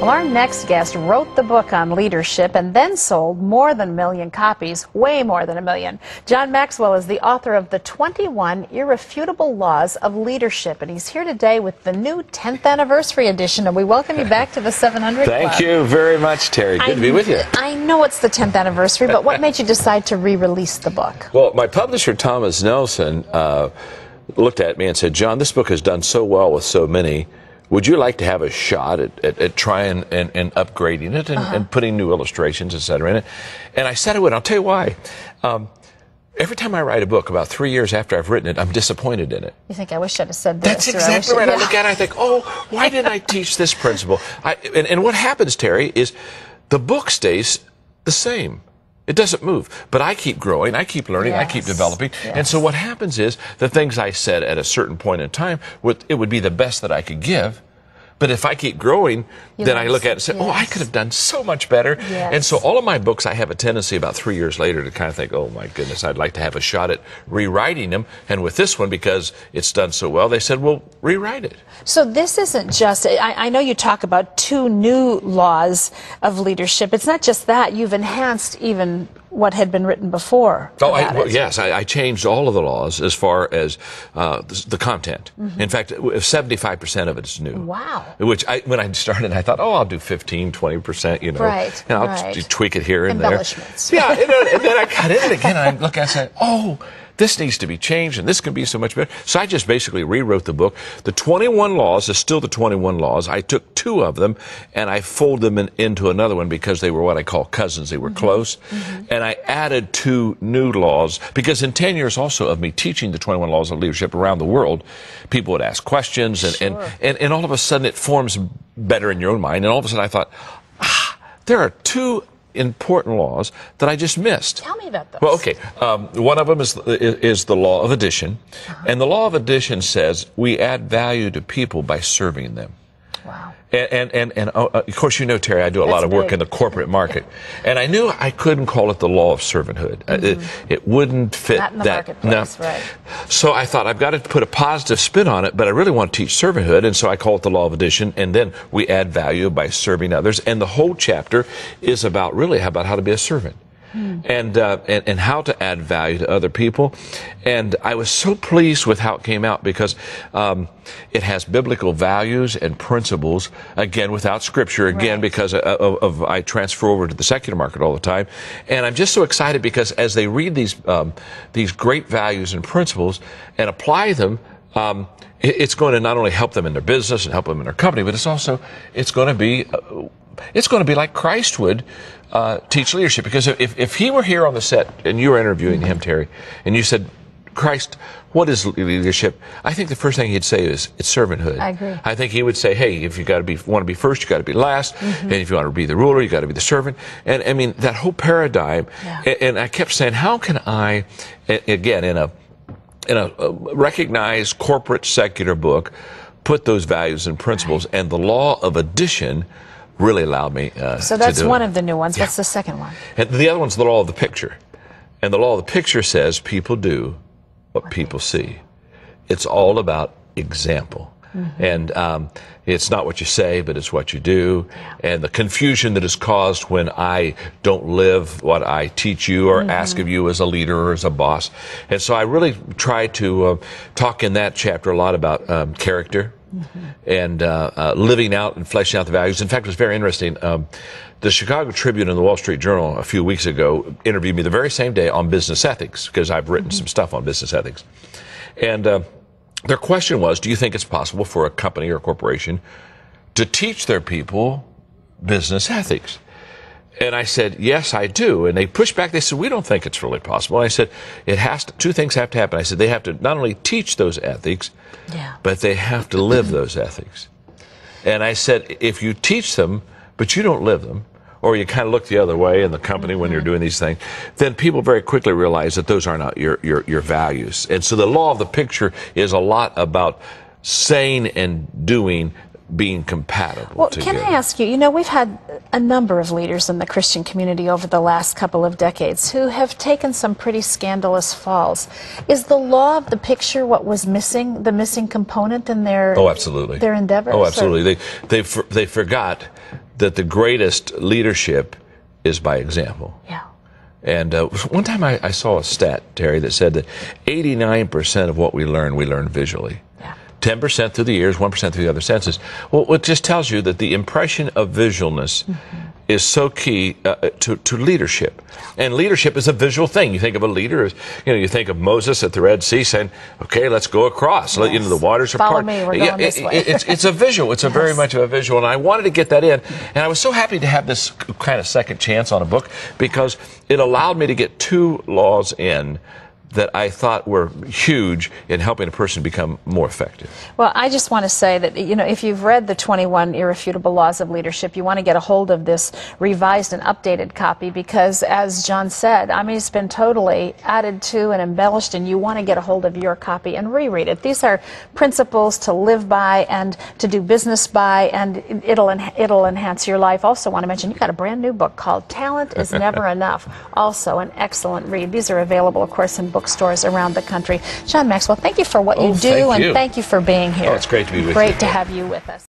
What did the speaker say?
Well, our next guest wrote the book on leadership and then sold more than 1 million copies, way more than 1 million. C Maxwell is the author of the 21 Irrefutable Laws of Leadership, and he's here today with the new 10th anniversary edition, and we welcome you back to the 700 Club. Thank you very much, Terry. Good to be with you. I know it's the 10th anniversary, but what made you decide to re-release the book? Well, my publisher, Thomas Nelson, looked at me and said, John, this book has done so well with so many. Would you like to have a shot at trying and upgrading it and putting new illustrations, et cetera, in it? And I said I would. I'll tell you why. Every time I write a book, about 3 years after I've written it, I'm disappointed in it. You think, I wish I'd have said this. That's exactly right. I look at it, I think, oh, why didn't I teach this principle? And what happens, Terry, is the book stays the same. It doesn't move. But I keep growing, I keep learning, I keep developing. Yes. And so what happens is the things I said at a certain point in time, it would be the best that I could give. But if I keep growing, then I look at it and say, oh, I could have done so much better. Yes. And so all of my books, I have a tendency about 3 years later to kind of think, oh, my goodness, I'd like to have a shot at rewriting them. And with this one, because it's done so well, they said, well, rewrite it. So this isn't just, I know you talk about 2 new laws of leadership. It's not just that. You've enhanced even what had been written before. Oh, yes, I changed all of the laws as far as the content. In fact, 75% of it is new. Wow. Which, when I started, I thought, oh, I'll do 15, 20%, you know. Right, and I'll tweak it here and there. Embellishments. Yeah, and then I got in it again, and I look and I say, oh, this needs to be changed, and this can be so much better. So I just basically rewrote the book. The 21 laws is still the 21 laws. I took 2 of them, and I folded them into another one because they were what I call cousins. They were close. And I added 2 new laws, because in 10 years also of me teaching the 21 laws of leadership around the world, people would ask questions, and all of a sudden it forms better in your own mind. And all of a sudden I thought, there are 2 important laws that I just missed. Tell me about those. Well, okay. One of them is the law of addition. And the law of addition says we add value to people by serving them. Wow. And of course, you know, Terry, I do a lot of work in the corporate market. And I knew I couldn't call it the law of servanthood. It wouldn't fit Not in the marketplace, right. So I thought, I've got to put a positive spin on it, but I really want to teach servanthood, and so I call it the law of addition, and then we add value by serving others. And the whole chapter is about how to be a servant. And how to add value to other people. And I was so pleased with how it came out, because it has biblical values and principles, again, without scripture, again, because I transfer over to the secular market all the time. And I'm just so excited because as they read these great values and principles and apply them, it's going to not only help them in their business and help them in their company, but it's going to be like Christ would teach leadership. Because if he were here on the set and you were interviewing him, Terry, and you said, Christ, what is leadership? I think the first thing he'd say is, it's servanthood. I agree. I think he would say, hey, if you want to be first, you got to be last. And if you want to be the ruler, you got to be the servant. And I mean, that whole paradigm. And I kept saying, how can I, again, in a recognized corporate secular book, put those values and principles, and the law of addition really allowed me So that's one of the new ones. What's the second one? And the other one's the law of the picture. And the law of the picture says people do what people see. It's all about example. And it's not what you say, but it's what you do. And the confusion that is caused when I don't live what I teach you or ask of you as a leader or as a boss. And so I really try to talk in that chapter a lot about character and living out and fleshing out the values. In fact, it was very interesting. The Chicago Tribune and the Wall Street Journal a few weeks ago interviewed me the very same day on business ethics, because I've written some stuff on business ethics. And their question was, do you think it's possible for a company or a corporation to teach their people business ethics? And I said, yes, I do. And they pushed back. They said, we don't think it's really possible. And I said, 2 things have to happen. I said, they have to not only teach those ethics, but they have to live those ethics. And I said, if you teach them, but you don't live them, or you kind of look the other way in the company when you're doing these things, then people very quickly realize that those are not your values. And so the law of the picture is a lot about saying and doing being compatible together. Can I ask you, you know, we've had a number of leaders in the Christian community over the last couple of decades who have taken some pretty scandalous falls. Is the law of the picture what was missing, the missing component in their absolutely. Their endeavors? Oh, absolutely. They forgot that the greatest leadership is by example. Yeah. And one time I saw a stat, Terry, that said that 89% of what we learn visually. Yeah. 10% through the ears, 1% through the other senses. Well, it just tells you that the impression of visualness is so key to leadership. And leadership is a visual thing. You think of a leader as, you think of Moses at the Red Sea saying, okay, let's go across. Yes. The waters are Follow part. me, we're going this way. It's a visual. It's a very much of a visual. And I wanted to get that in. And I was so happy to have this kind of second chance on a book because it allowed me to get 2 laws in that I thought were huge in helping a person become more effective. Well, I just want to say that, if you've read the 21 Irrefutable Laws of Leadership, you want to get a hold of this revised and updated copy because, as John said, it's been totally added to and embellished, and you want to get a hold of your copy and reread it. These are principles to live by and to do business by, and it'll enhance your life. Also want to mention, you've got a brand new book called Talent is Never Enough. Also an excellent read. These are available, of course, in bookstores around the country. John Maxwell, thank you for what you do, and thank you for being here. Oh, it's great to be with you. Great to have you with us.